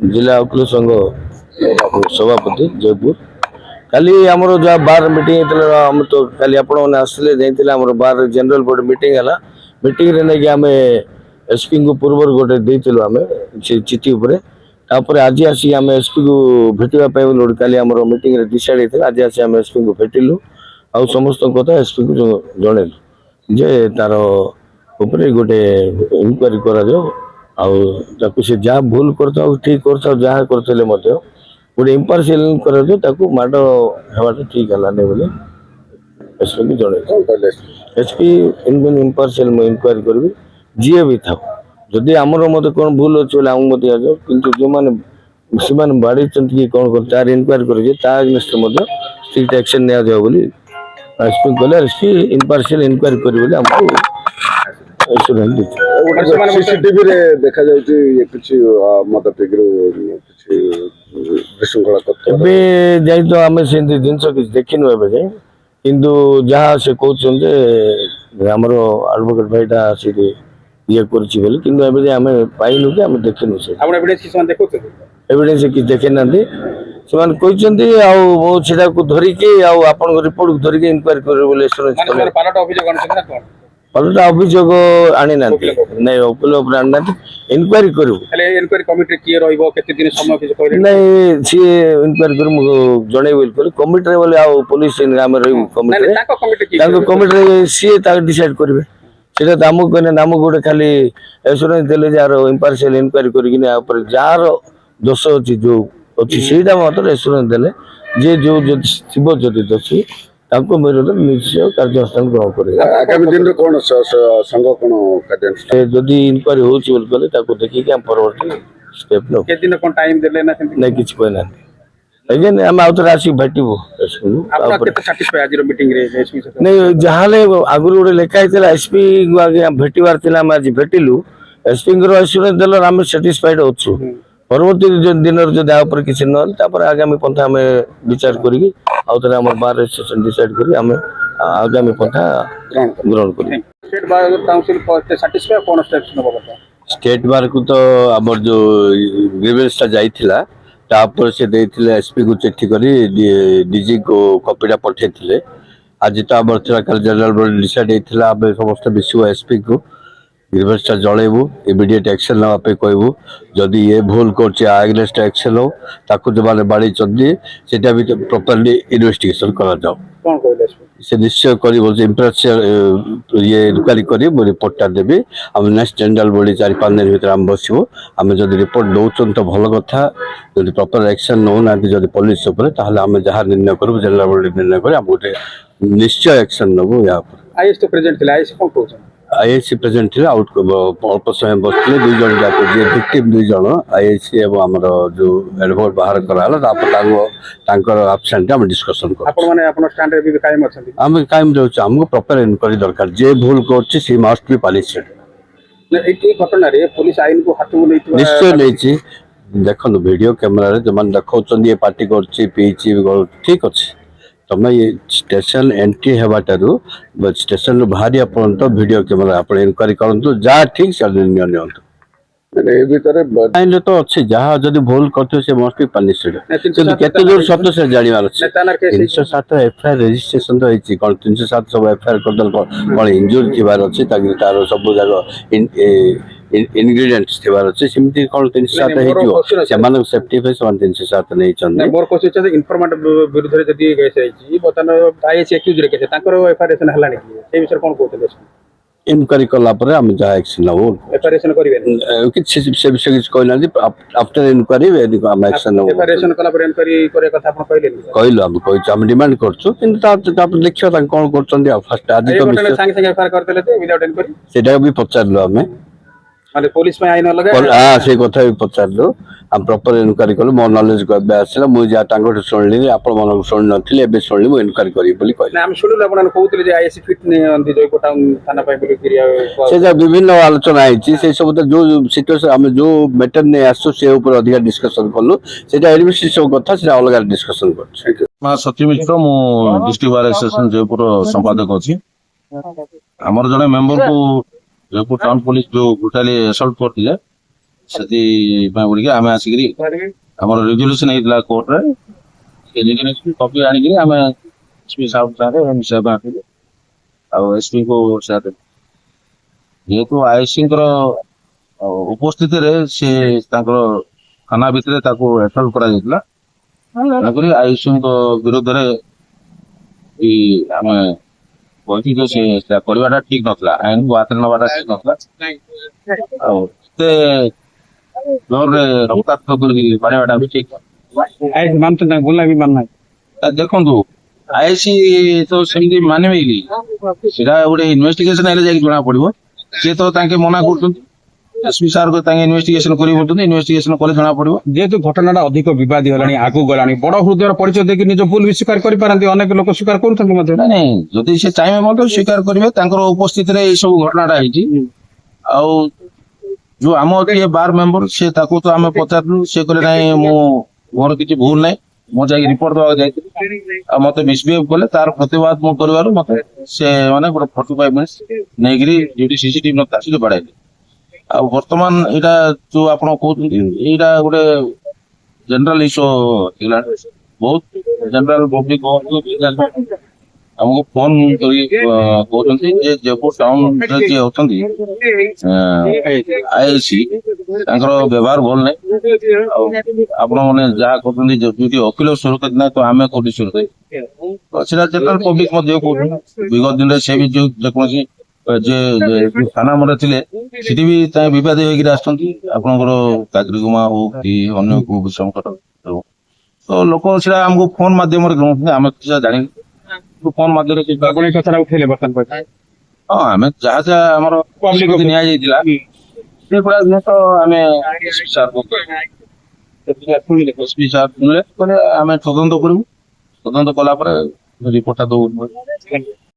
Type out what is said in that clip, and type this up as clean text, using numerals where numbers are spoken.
जिला वकिल संघ सभापति जयपुर काली आमर जहाँ बार मीटिंग आम तो काली आपने आसले जाइए बार जनरल बॉडी मीटिंग है मीटिंग रे नहीं आम एसपी को पूर्व गोटे देलु आम चिठी तापर आज आसी आम एसपी को भेटापी काली आम मीटिंग डिसाइड होता आज आसी आम एसपी को भेटिलु आ समस्त कथा एसपी को जनइलु जे तार ऊपर गोटे इनक्वारी कर जहाँ भूल करता ठीक करता जहाँ करते गोटे इम्पार्शियल कर माड़ हवा ठीक है बोले एसपी को जन एसपी इम्पार्शियल मुझे इनक्वारी करी जी भी था जदि आमर मत कौन भूल अच्छे बोले आमको दिया जाओ किंतु जो मैंने बाड़ी कि कौन कर तार इनक्वारी कर स्ट्रिक्ट एक्शन निया जाओ बोली एसपी कहले एसपी इम्पार्शियल इनक्वारी करी बोले हमको सीसीटीवी रे देखा जाउची कुछ मत पिगरो कुछ विशृंखला करते एबे जाई तो आमे सेंती जिंस किछ देखिनु एबे जे किंतु जहाँ से कहउछन जे हमरो एडवोकेट भाईटा से ये करछि बोले किंतु एबे जे आमे पाइनु कि आमे देखिनु से आपण एविडेंस कि सन देखो एविडेंस कि देखे नांदी सेमान कहउछन्ती आ वो छिडा को धरि के आ आपन को रिपोर्ट को धरि के इंक्वायरी करे बोले एश्योरेंस माने पालट अभियोग आनछन ना कोन पलटा अभियोग आनी ना नहीं वकील ऊपर आनी ना इनक्वायरी करू इनक्वायरी कमिटी किए रहइबो केते दिन समय किछ कहले नहीं सी इनक्वायरी करू जणे बोल कमिटी रे बोले आ पुलिस आम रही कमिटी ताको कमिटी की ताको कमिटी रे सी ता डिसाइड करबे सेटा दामु कने नाम गोटे खाली एश्योरेंस देले जार इम्पार्शियल इनक्वायरी करिकिन आ ऊपर जार दोष अछि जो अछि सेटा मात्र एश्योरेंस देले जे जो थिबो जति दोषी ताको विरोध निश्चय कार्यानुष्ठान ग्रहण करे आगामी दिन रे कोन संघ कोन कार्यानुष्ठान जदि इनक्वायरी होछि बोल कले ताको देखि के हम परवर्ती स्टेप नो के दिन कोन टाइम देले ना नहीं किछ कहना अगेन हम आउतर आसी भेटिबो आपन केते सैटिस्फाई आज रो मीटिंग रे एसपी से नहीं जहाले आगुर गोटे लेखा होता एसपी को आगे भेटार था आज भेटिलु एसपी एश्योरेंस देल आम साटिस्फाइड अच्छु परवर्ती दिन जब किसी ना आगामी पंथा आम विचार करी आम बार सेशन डिसाइड करी आम आगामी पंथा ग्रहण कर स्टेट बार काउंसिल सैटिस्फाई कोन स्टेप्स नबो बता स्टेट बार को तो आमर जो ग्रीवेंस जाइथिला तापर से देथिले एसपी को चिट्ठी करी डीजी को कॉपीटा पठेथिले आज तो आमर कल जनरल बॉडी डिसाइड होता आम समस्त विश्व एसपी को ग्रीवेंस जलैबू इमिडिएट एक्शन ना कहबू जदि ये भूल करगेस्ट एक्शन हो ताकू जो मैंने बाड़ी सेटा भी प्रॉपर्ली इन्वेस्टिगेशन करा जाओ कोन कहले एसपी से निश्चय करी बोल इम्प्रेशन ये इनक्वारी करी मो रिपोर्टा देवी आम नेक्स्ट जनरल बॉडी 4-5 दिन भीतर आम बसबू आम जब रिपोर्ट दौन तो भल कथा जब प्रॉपर एक्शन नौ ना जब पुलिस आम जहाँ निर्णय करूँ जनरल बॉडी निर्णय कर गोटे निश्चय एक्शन नबू या आईएस तो प्रेजेंट थिला आईएस कोन कहउछ आईएससी प्रेजेंट थे आउट अल्प समय बसते 2 जन जाक जी विक्टिम 2 जन आईएससी एवं आमर जो एडवोकेट बाहर कराला आब्सेंट आम डिस्कसन आम कायम रहूँ आमको प्रॉपर इनक्वारी दरकार जे भूल कर मस्ट बी पनिशेड घटना पुलिस आईन को हाथ निश्चय नहीं देखो वीडियो कैमेरा जो मैंने देखा पार्टी कर ठीक अच्छे तुम ये स्टेशन एंट्री हेबाटारू स्टेशन बाहरी पर्यंत वीडियो कैमेरा आप इनक्वारी करूँ जहाँ ठीक से निर्णय नि तो अच्छे जहाँ जब भूल करते से मस्ट बी पनिशेड केते दूर सत्य से जानवर अच्छे 307 एफआईआर रेजिस्ट्रेशन तो होती कौन 307 सब एफआईआर करदल कौन इंजुरी थी अच्छे तार सब जगह इनग्रेडिएंट्स थिबार अछि सिमति कोन 307 हेतियो सेमान सेफ्टी पे 307 नै चंदे मोर क्वेश्चन छै इन्फॉर्मेंट विरुद्ध रे जदी केस आइछि बतन आईएस एक्यूज रे केसे तांकर एफआईआर हला नै ए विषय कोन कहते इनक्वारी कला पर हम जा एक्शन नबो एफआईआर करिवे कि से विषय किछ कहना दी आफ्टर इनक्वारी हम एक्शन नबो एफआईआर कला पर इनक्वारी करे कथा आपण कहले हम कहि हम डिमांड करछु किंतु ता देखियो ता कोन करछन फर्स्ट आज तो विषय संगे संगे एफआईआर करतेले ते विदाउट इनक्वारी सेटा भी पचारलो हमें माने पुलिस में आइन लगा हां से कथा भी पचारलो हम प्रॉपर इनक्वारी करलो मोर नॉलेज को आसला मु जा टांगो सुनली आपण मन सुन नथिले एबे सुनली मु इनक्वारी करी बोली कहले हम सुनलु आपण कहउतले जे आईएससी फिट ने अंदी जयको टाउन थाना पाई बोली क्रिया से जा विभिन्न आलोचना आइछि से सब जो सिचुएशन हम जो मैटर ने आसो से ऊपर अधिक डिस्कशन करलो सेटा एडमिनिस्ट्रेशन कथा से अलग डिस्कशन करछ मा सत्य मित्र मु डिस्ट्रिक्ट बार एसोसिएशन जयपुर संपादक अछि हमर जने मेंबर को जयपुर टाउन पुलिस जो ब्रुटली असल्ट करथिले ସେଥିପାଇଁ ବୋଲିକି ଆମେ ଆସିକିରି ଆମର ରେଜୁଲ୍ୟୁସନ ହେଇଥିଲା କୋର୍ଟରେ ସେ ରେଜୁଲ୍ୟୁସନ କପି ଆଣିକିରି ଆମେ ଏସ୍ପି ସାହେବ ସାଙ୍ଗରେ ମିଶିବା ପାଇଁ ଆସିଲୁ ଆଉ ଏସ୍ପି କୁ ସାଥେ ଯେହେତୁ ଆଇସିଙ୍କର ଉପସ୍ଥିତିରେ ସେ ତାଙ୍କର ଥାନା ଭିତରେ ତାକୁ ଏଫଆଇଆର କରାଯାଇଥିଲା ତେଣୁକରି ଆଇସିଙ୍କ ବିରୁଦ୍ଧରେ ଆମେ କହିଛି ଯେ ସେ କରିବାଟା ଠିକ ନଥିଲା ଆଇନକୁ ହାତରେ ନେବାଟା ଠିକ ନଥିଲା ଆଉ ଏତେ ଜୋରରେ ରକ୍ତାକ୍ତ କରିକି ମାରିବାଟା ବି ଠିକ ଆଇସି ମାନୁଛନ୍ତି ନା ବୁଲା ବି ମାନୁନାହିଁ। ଦେଖନ୍ତୁ ଆଇସି ତ ସେମିତି ମାନିବେ କି ସେଟା ଗୋଟେ ଇନଭେଷ୍ଟିଗେସନ ହେଲେ ଯାଇକି ଜଣା ପଡିବ ସିଏ ତ ତାଙ୍କେ ମନା କରୁଛନ୍ତି ଏସ୍ପି ସାର୍ ତାଙ୍କେ ଇନଭେଷ୍ଟିଗେସନ କରିବେ କହୁଛନ୍ତି ଇନଭେଷ୍ଟିଗେସନ କଲେ ଜଣା ପଡିବ ଯେହେତୁ ଘଟଣାଟା ଅଧିକ ବିବାଦୀ ହେଲାଣି ଆଗକୁ ଗଲାଣି ବଡ ହୃଦୟର ପରିଚୟ ଦେଇକି ନିଜ ଭୁଲ ବି ସ୍ୱୀକାର କରିପାରନ୍ତି ଅନେକ ଲୋକ ସ୍ୱୀକାର କରୁଛନ୍ତି ମଧ୍ୟ। ନାଇଁ ନାଇଁ ଯଦି ସେ ଚାହିଁବେ ମଧ୍ୟ ସ୍ୱୀକାର କରିବେ ତାଙ୍କର ଉପସ୍ଥିତିରେ ଏଇ ସବୁ ଘଟଣାଟା ହେଇଛି ଆଉ ଯୋଉ ଆମ ଯିଏ ବାର ମେମ୍ବର ସେ ତାକୁ ତ ଆମେ ପଚାରିଲୁ ସେ କହିଲେ ନାଇଁ ମୋର କିଛି ଭୁଲ ନାହିଁ ମୁଁ ଯାଇକି ରିପୋର୍ଟ ଦେବାକୁ ଯାଇଥିଲି ଆଉ ମତେ ମିସବିହେଭ କଲେ ତାର ପ୍ରତିବାଦ ମୁଁ କରିବାରୁ ମତେ ସେ ମାନେ ଗୋଟେ 45 ମିନିଟ୍ସ ନେଇକିରି ଯୋଉଠି ସିସିଟିଭି ନଥିଲା ସେଠି ବାଡାଇଲେ ଆଉ ବର୍ତ୍ତମାନ ଏଇଟା ଯୋଉ ଆପଣ କହୁଛନ୍ତି ଏଇଟା ଗୋଟେ ଜେନେରାଲ ଇସ୍ୟୁ ହେଇଗଲାଣି ବହୁତ ଜେନେରାଲ ପବ୍ଲିକ ଆମକୁ ଫୋନ କରି କହୁଛନ୍ତି ଯେ ଜୟପୁର ଟାଉନରେ ଯିଏ ଅଛନ୍ତି ଆଇଆଇସି ତାଙ୍କର ବ୍ୟବହାର ଭଲ ନାହିଁ ଆଉ ଆପଣ ମାନେ ଯାହା କହୁଛନ୍ତି ଯଦି ଓକିଲ ସୁରକ୍ଷିତ ନାହିଁ ତ ଆମେ କୋଉଠି ସୁରକ୍ଷିତ ତ ସେଟା ଜେନେରାଲ ପବ୍ଲିକ ମଧ୍ୟ କହୁଛନ୍ତି ବିଗତ ଦିନରେ ସେ ବି ଯୋଉ ଯେକୌଣସି ଯେ ଥାନା ମରେ ଥିଲେ ସେଠି ବି ତାଙ୍କ ବିବାଦ ହେଇକିରି ଆସୁଛନ୍ତି ଆପଣଙ୍କର କାଗରିଗୁମା ହଉ କି ଅନ୍ୟ କୋଉ ବିଷମକଟ ହଉ ତ ଲୋକ ସେଟା ଆମକୁ ଫୋନ ମାଧ୍ୟମରେ ଜଣାଉଛନ୍ତି ଆମେ କିଛି ଜାଣିନୁ ଫୋନ ମାଧ୍ୟମରେ ଆପଣ ଏ କଥାଟା ଉଠେଇଲେ ବର୍ତ୍ତମାନ ପର୍ଯ୍ୟନ୍ତ ହଁ ଆମେ ଯାହା ଯାହା ଆମର ନିଷ୍ପତ୍ତି ନିଆଯାଇଥିଲା ସେଗୁଡା ଜିନିଷ ଆମେ ଏସ୍ପି ସାର୍ ଶୁଣିଲେ ଆମେ ତଦନ୍ତ କରିବୁ ତଦନ୍ତ କଲା ପରେ ରିପୋର୍ଟଟା ଦବୁ